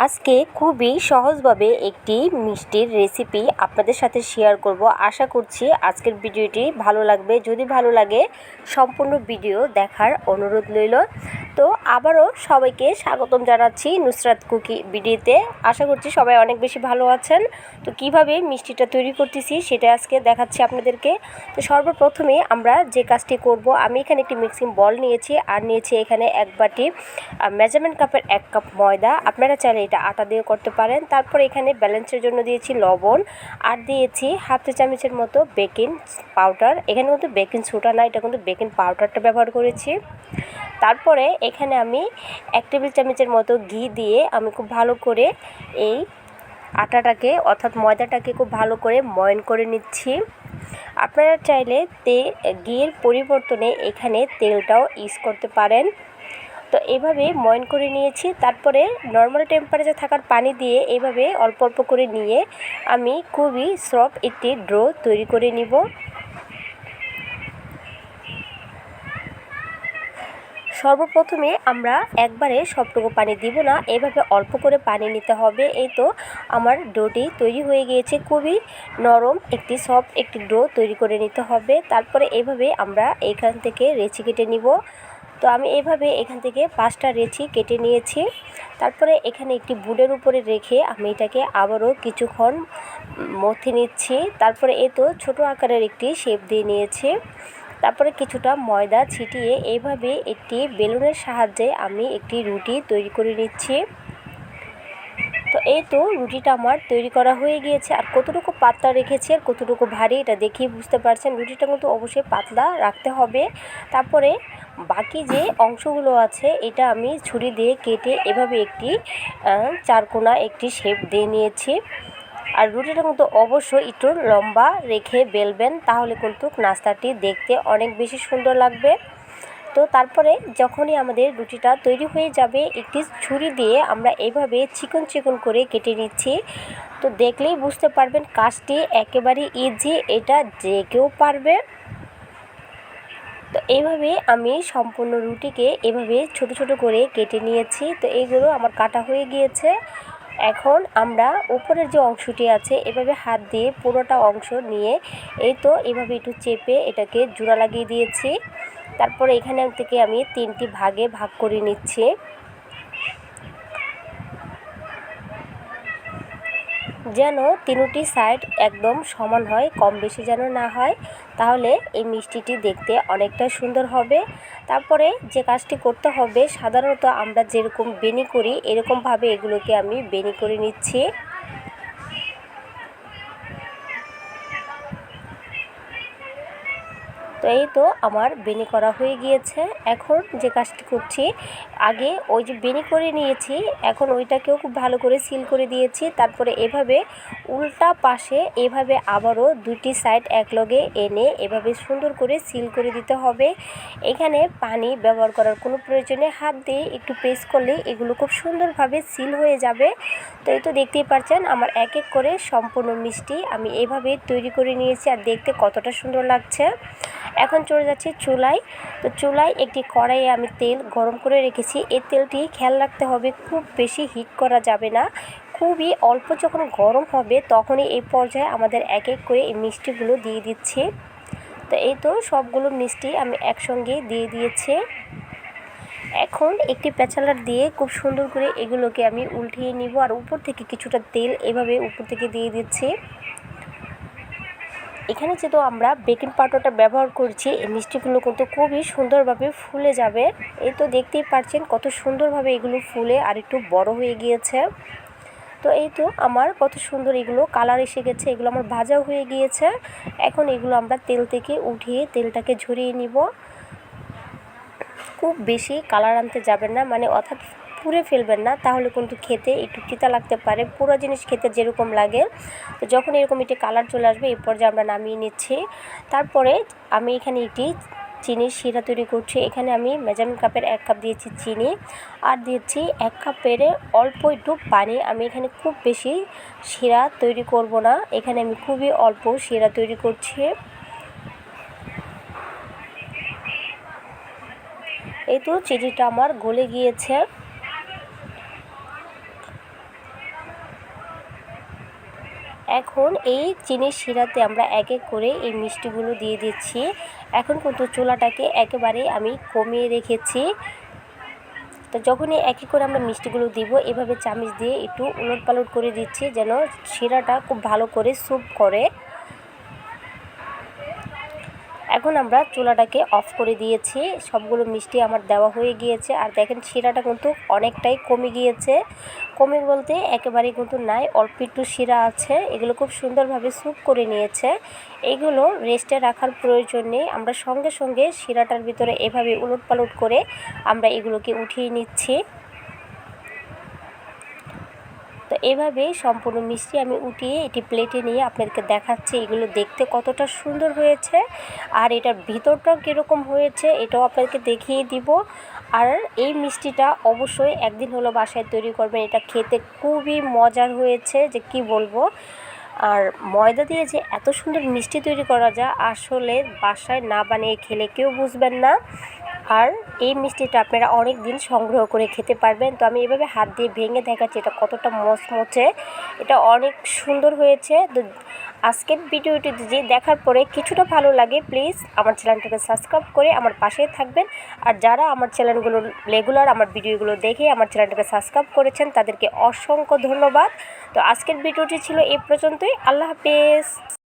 আজকে খুবই সহজভাবে একটি মিষ্টির রেসিপি আপনাদের সাথে শেয়ার করব। আশা করছি আজকের ভিডিওটি ভালো লাগবে। যদি ভালো লাগে সম্পূর্ণ ভিডিও দেখার অনুরোধ রইল। তো আবারও সবাইকে স্বাগতম জানাচ্ছি নুসরাত কুকি ভিডিওতে। আশা করছি সবাই অনেক বেশি ভালো আছেন। তো কিভাবে মিষ্টিটা তৈরি করতেছি সেটা আজকে দেখাচ্ছি আপনাদেরকে। তো সর্বপ্রথমে আমরা যে কাজটি করব, আমি এখানে একটি মিক্সিং বল নিয়েছি আর নিয়েছি এখানে এক বাটি মেজারমেন্ট কাপের 1 কাপ ময়দা। আপনারা চাইলে এটা আটা দিয়ে করতে পারেন। তারপর এখানে ব্যালেন্সের জন্য দিয়েছি লবণ আর দিয়েছি হাফ চা চামচের মতো বেকিং পাউডার। এখানে কিন্তু বেকিং সোডা না, এটা কিন্তু বেকিং পাউডারটা ব্যবহার করেছি। তারপরে এখানে আমি 1 টেবিল চামচের মতো ঘি দিয়ে আমি খুব ভালো করে এই আটাটাকে অর্থাৎ ময়দাটাকে খুব ভালো করে ময়ন করে নিচ্ছি। আপনারা চাইলে ঘিয়ের পরিবর্তনে এখানে তেলটাও ইউজ করতে পারেন। তো এইভাবে ময়ন করে নিয়েছি। তারপরে নর্মাল টেম্পারেচার থাকার পানি দিয়ে এইভাবে অল্প অল্প করে নিয়ে আমি খুবই সফট একটি ডো তৈরি করে নিব। সর্বপ্রথমে আমরা একবারে সবটুকু পানি দিব না, এইভাবে অল্প করে পানি নিতে হবে। এই তো আমার ডোটি তৈরি হয়ে গিয়েছে। খুবই নরম একটি সফট একটি ডো তৈরি করে নিতে হবে। তারপরে এইভাবে আমরা এখান থেকে রেচি কেটে নিব। তো আমি এভাবে এখান থেকে 5টা রেচি কেটে নিয়েছি। তারপরে এখানে একটি বুডের উপরে রেখে আমি এটাকে আবারও কিছুক্ষণ মথে নিচ্ছি। তারপরে এই তো ছোটো আকারের একটি শেপ দিয়ে নিয়েছি। তারপরে কিছুটা ময়দা ছিটিয়ে এইভাবে একটি বেলুনের সাহায্যে আমি একটি রুটি তৈরি করে নিচ্ছি। তো এই তো রুটিটা আমার তৈরি করা হয়ে গিয়েছে। আর কতটুকু পাতলা রেখেছি আর কতটুকু ভারী এটা দেখেই বুঝতে পারছেন। রুটিটা কিন্তু অবশ্যই পাতলা রাখতে হবে। তারপরে বাকি যে অংশগুলো আছে এটা আমি ছুরি দিয়ে কেটে এভাবে একটি চারকোনা একটি শেপ দিয়ে নিয়েছি। আর রুটিটা কিন্তু অবশ্যই একটু লম্বা রেখে বেলবেন, তাহলে কিন্তু নাস্তাটি দেখতে অনেক বেশি সুন্দর লাগবে। তো তারপরে যখনই আমাদের রুটিটা তৈরি হয়ে যাবে, একটি ছুরি দিয়ে আমরা এইভাবে চিকন চিকন করে কেটে নিচ্ছি। তো দেখলেই বুঝতে পারবেন কাজটি একেবারে ইজি, এটা যে কেউ পারবে। তো এইভাবে আমি সম্পূর্ণ রুটিকে এভাবে ছোট ছোট করে কেটে নিয়েছি। তো এইগুলো আমার কাটা হয়ে গিয়েছে। এখন আমরা উপরের যে অংশটি আছে এভাবে হাত দিয়ে পুরোটা অংশ নিয়ে এই তো এভাবে একটু চেপে এটাকে জোড়া লাগিয়ে দিয়েছি। তারপরে এখানে থেকে আমি 3টি ভাগে ভাগ করে নিচ্ছি। যেন 3টি সাইড একদম সমান হয়, কম বেশি যেন না হয়, তাহলে এই মিষ্টিটি দেখতে অনেকটা সুন্দর হবে। তারপরে যে কাজটি করতে হবে, সাধারণত আমরা যেরকম বেনি করি এরকমভাবে এগুলোকে আমি বেনি করে নিচ্ছি। তো এই তো আমার বেনি করা হয়ে গিয়েছে। এখন যে কাজটি করছি, আগে ওই যে বেনি করে নিয়েছি, এখন ওইটাকেও খুব ভালো করে সিল করে দিয়েছি। তারপরে এভাবে উল্টা পাশে এভাবে আবারও 2টি সাইড একলগে এনে এভাবে সুন্দর করে সিল করে দিতে হবে। এখানে পানি ব্যবহার করার কোনো প্রয়োজনে হাত দিয়ে একটু প্রেস করলে এগুলো খুব সুন্দরভাবে সিল হয়ে যাবে। তো এই তো দেখতেই পাচ্ছেন আমার এক এক করে সম্পূর্ণ মিষ্টি আমি এভাবে তৈরি করে নিয়েছি, আর দেখতে কতটা সুন্দর লাগছে। এখন চলে যাচ্ছি চুলায়। তো চুলায় একটি কড়াইয়ে আমি তেল গরম করে রেখেছি। এই তেলটি খেয়াল রাখতে হবে খুব বেশি হিট করা যাবে না, খুবই অল্প যখন গরম হবে তখনই এই পর্যায়ে আমাদের এক এক করে এই মিষ্টিগুলো দিয়ে দিচ্ছি। তো এই তো সবগুলো মিষ্টি আমি একসঙ্গে দিয়ে দিয়েছি। এখন একটি প্যাচালার দিয়ে খুব সুন্দর করে এগুলোকে আমি উল্টিয়ে নিব, আর উপর থেকে কিছুটা তেল এভাবে উপর থেকে দিয়ে দিচ্ছি। এখানে যেহেতু আমরা বেকিং পাউডারটা ব্যবহার করছি, এই মিষ্টিগুলো কিন্তু খুবই সুন্দরভাবে ফুলে যাবে। এই তো দেখতেই পাচ্ছেন কত সুন্দরভাবে এগুলো ফুলে আর একটু বড় হয়ে গিয়েছে। তো এই তো আমার কত সুন্দর এগুলো কালার এসে গেছে, এগুলো আমার ভাজাও হয়ে গিয়েছে। এখন এগুলো আমরা তেল থেকে উঠিয়ে তেলটাকে ঝরিয়ে নিব। খুব বেশি কালার আনতে যাবেন না, মানে অর্থাৎ পুড়ে ফেলবেন না, তাহলে কিন্তু খেতে একটু তিতা লাগতে পারে। পুরো জিনিস খেতে যেরকম লাগে, তো যখন এরকম একটি কালার চলে আসবে এই পর্যায়ে আমরা নামিয়ে নিচ্ছি। তারপরে আমি এখানে একটি চিনির শিরা তৈরি করছি। এখানে আমি মেজারমেন্ট কাপের 1 কাপ দিয়েছি চিনি, আর দিয়েছি 1 কাপের অল্প একটু পানি। আমি এখানে খুব বেশি শিরা তৈরি করব না, এখানে আমি খুবই অল্প শিরা তৈরি করছি। এই তো চিনিটা আমার গলে গিয়েছে। এখন এই চিনির শিরাতে আমরা এক এক করে এই মিষ্টিগুলো দিয়ে দিচ্ছি। এখন কিন্তু চুলাটাকে একেবারে আমি কমিয়ে রেখেছি। তো যখনই এক এক করে আমরা মিষ্টিগুলো দিব, এভাবে চামচ দিয়ে একটু উলটপালট করে দিচ্ছি যেন শিরাটা খুব ভালো করে স্যুপ করে। এখন আমরা চুলাটাকে অফ করে দিয়েছি। সবগুলো মিষ্টি আমার দেওয়া হয়ে গিয়েছে। আর দেখেন শিরাটা কিন্তু অনেকটাই কমে গিয়েছে। কমে বলতে একেবারেই কিন্তু নাই, অল্প একটু শিরা আছে। এগুলো খুব সুন্দরভাবে স্যুপ করে নিয়েছে। এগুলো রেস্টে রাখার প্রয়োজন নেই, আমরা সঙ্গে সঙ্গে শিরাটার ভিতরে এভাবে উলটপালট করে আমরা এগুলোকে উঠিয়ে নিচ্ছি। তো এভাবেই সম্পূর্ণ মিষ্টি আমি উঠিয়ে এটি প্লেটে নিয়ে আপনাদেরকে দেখাচ্ছি এগুলো দেখতে কতটা সুন্দর হয়েছে আর এটার ভিতরটাও কীরকম হয়েছে এটাও আপনাদেরকে দেখিয়ে দিব। আর এই মিষ্টিটা অবশ্যই একদিন হলো বাসায় তৈরি করবেন, এটা খেতে খুবই মজার হয়েছে যে কি বলবো। আর ময়দা দিয়ে যে এত সুন্দর মিষ্টি তৈরি করা যায় আসলে বাসায় না বানিয়ে খেলে কেউ বুঝবেন না। আর এই মিষ্টিটা আপনারা অনেক দিন সংগ্রহ করে খেতে পারবেন। তো আমি এভাবে হাত দিয়ে ভেঙে দেখাচ্ছি এটা কতটা মচমচে, এটা অনেক সুন্দর হয়েছে। তো আজকের ভিডিওটি যে দেখার পরে কিছুটা ভালো লাগে প্লিজ আমার চ্যানেলটাকে সাবস্ক্রাইব করে আমার পাশেই থাকবেন। আর যারা আমার চ্যানেলগুলো রেগুলার আমার ভিডিওগুলো দেখে আমার চ্যানেলটাকে সাবস্ক্রাইব করেছেন তাদেরকে অসংখ্য ধন্যবাদ। তো আজকের ভিডিওটি ছিল এই পর্যন্তই। আল্লাহ হাফেজ।